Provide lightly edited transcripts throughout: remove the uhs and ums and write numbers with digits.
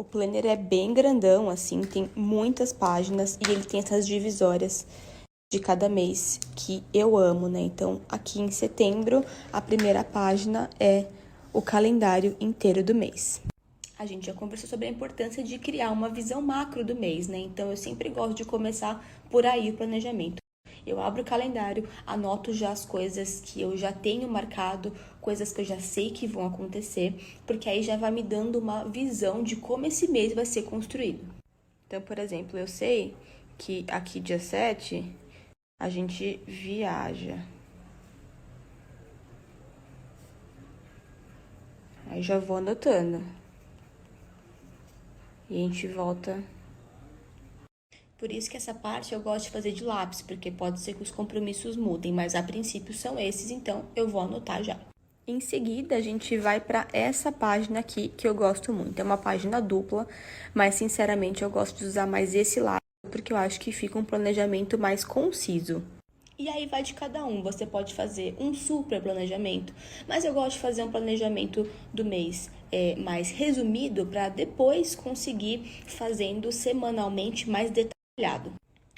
O planner é bem grandão, assim, tem muitas páginas e ele tem essas divisórias de cada mês que eu amo, né? Então, aqui em setembro, a primeira página é o calendário inteiro do mês. A gente já conversou sobre a importância de criar uma visão macro do mês, né? Então, eu sempre gosto de começar por aí o planejamento. Eu abro o calendário, anoto já as coisas que eu já tenho marcado, coisas que eu já sei que vão acontecer, porque aí já vai me dando uma visão de como esse mês vai ser construído. Então, por exemplo, eu sei que aqui dia 7 a gente viaja. Aí já vou anotando. E a gente volta. Por isso que essa parte eu gosto de fazer de lápis, porque pode ser que os compromissos mudem, mas a princípio são esses, então eu vou anotar já. Em seguida, a gente vai para essa página aqui, que eu gosto muito. É uma página dupla, mas sinceramente eu gosto de usar mais esse lado, porque eu acho que fica um planejamento mais conciso. E aí vai de cada um, você pode fazer um super planejamento, mas eu gosto de fazer um planejamento do mês mais resumido para depois conseguir fazendo semanalmente mais detalhado.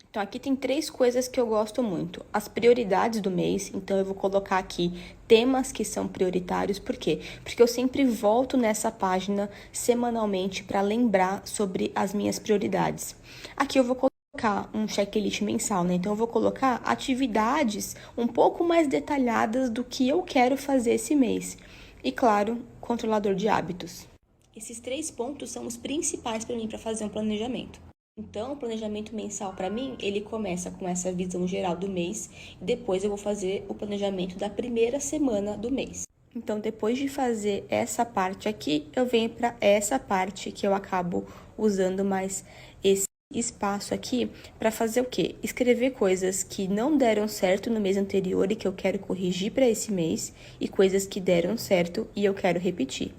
Então, aqui tem 3 coisas que eu gosto muito. As prioridades do mês, então eu vou colocar aqui temas que são prioritários. Por quê? Porque eu sempre volto nessa página semanalmente para lembrar sobre as minhas prioridades. Aqui eu vou colocar um checklist mensal, né? Então, eu vou colocar atividades um pouco mais detalhadas do que eu quero fazer esse mês. E, claro, controlador de hábitos. Esses 3 pontos são os principais para mim para fazer um planejamento. Então, o planejamento mensal, para mim, ele começa com essa visão geral do mês e depois eu vou fazer o planejamento da primeira semana do mês. Então, depois de fazer essa parte aqui, eu venho para essa parte que eu acabo usando mais esse espaço aqui para fazer o quê? Escrever coisas que não deram certo no mês anterior e que eu quero corrigir para esse mês e coisas que deram certo e eu quero repetir.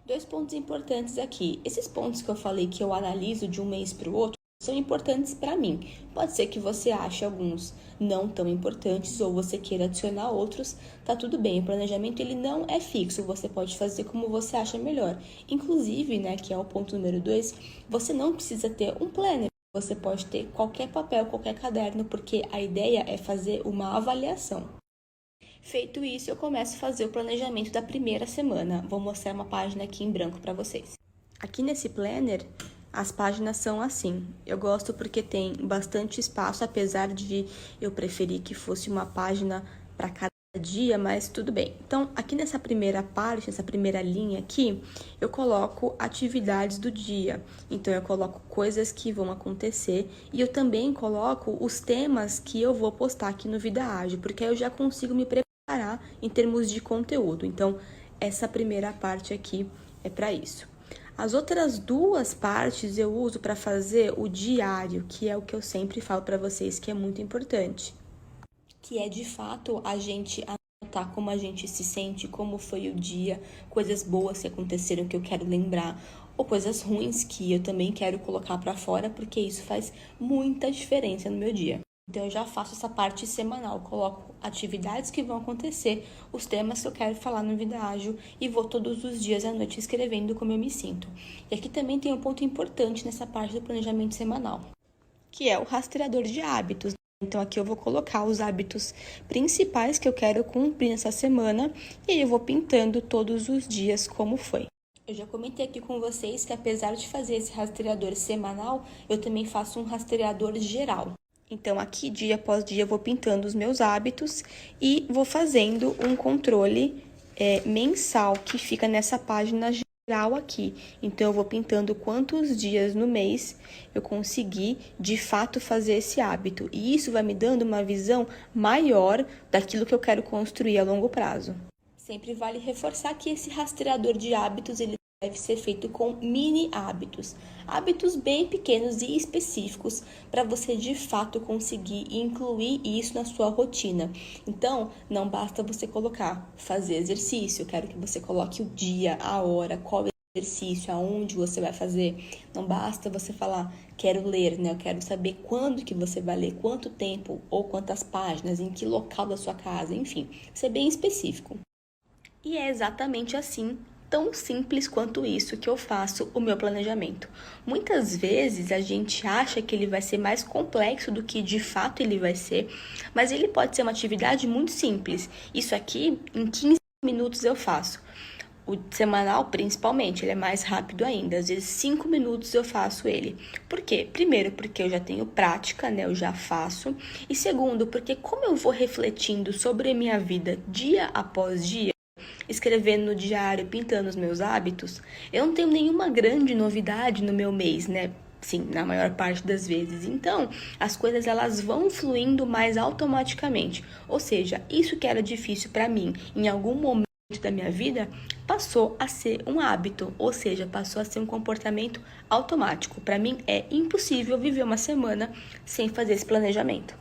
2 pontos importantes aqui. Esses pontos que eu falei que eu analiso de um mês para o outro são importantes para mim. Pode ser que você ache alguns não tão importantes ou você queira adicionar outros, tá tudo bem. O planejamento ele não é fixo, você pode fazer como você acha melhor. Inclusive, né, que é o ponto número 2, você não precisa ter um planner. Você pode ter qualquer papel, qualquer caderno, porque a ideia é fazer uma avaliação. Feito isso, eu começo a fazer o planejamento da primeira semana. Vou mostrar uma página aqui em branco para vocês. Aqui nesse planner, as páginas são assim. Eu gosto porque tem bastante espaço, apesar de eu preferir que fosse uma página para cada dia, mas tudo bem. Então, aqui nessa primeira parte, nessa primeira linha aqui, eu coloco atividades do dia. Então, eu coloco coisas que vão acontecer e eu também coloco os temas que eu vou postar aqui no Vida Ágil, porque aí eu já consigo me preparar em termos de conteúdo. Então, essa primeira parte aqui é para isso. As outras 2 partes eu uso para fazer o diário, que é o que eu sempre falo para vocês que é muito importante. Que é, de fato, a gente anotar como a gente se sente, como foi o dia, coisas boas que aconteceram que eu quero lembrar, ou coisas ruins que eu também quero colocar para fora, porque isso faz muita diferença no meu dia. Então, eu já faço essa parte semanal, coloco atividades que vão acontecer, os temas que eu quero falar no Vida Ágil e vou todos os dias à noite escrevendo como eu me sinto. E aqui também tem um ponto importante nessa parte do planejamento semanal, que é o rastreador de hábitos. Então, aqui eu vou colocar os hábitos principais que eu quero cumprir nessa semana e aí eu vou pintando todos os dias como foi. Eu já comentei aqui com vocês que apesar de fazer esse rastreador semanal, eu também faço um rastreador geral. Então, aqui, dia após dia, eu vou pintando os meus hábitos e vou fazendo um controle mensal que fica nessa página geral aqui. Então, eu vou pintando quantos dias no mês eu consegui, de fato, fazer esse hábito. E isso vai me dando uma visão maior daquilo que eu quero construir a longo prazo. Sempre vale reforçar que esse rastreador de hábitos, ele deve ser feito com mini hábitos. Hábitos bem pequenos e específicos para você de fato conseguir incluir isso na sua rotina. Então, não basta você colocar fazer exercício, eu quero que você coloque o dia, a hora, qual exercício, aonde você vai fazer. Não basta você falar quero ler, né? Eu quero saber quando que você vai ler, quanto tempo ou quantas páginas, em que local da sua casa, enfim, ser bem específico. E é exatamente assim tão simples quanto isso que eu faço o meu planejamento. Muitas vezes a gente acha que ele vai ser mais complexo do que de fato ele vai ser, mas ele pode ser uma atividade muito simples. Isso aqui, em 15 minutos eu faço. O semanal, principalmente, ele é mais rápido ainda. Às vezes, 5 minutos eu faço ele. Por quê? Primeiro, porque eu já tenho prática, né? Eu já faço. E segundo, porque como eu vou refletindo sobre a minha vida dia após dia, escrevendo no diário, pintando os meus hábitos, eu não tenho nenhuma grande novidade no meu mês, né? Sim, na maior parte das vezes. Então, as coisas elas vão fluindo mais automaticamente. Ou seja, isso que era difícil para mim em algum momento da minha vida passou a ser um hábito, ou seja, passou a ser um comportamento automático. Para mim é impossível viver uma semana sem fazer esse planejamento.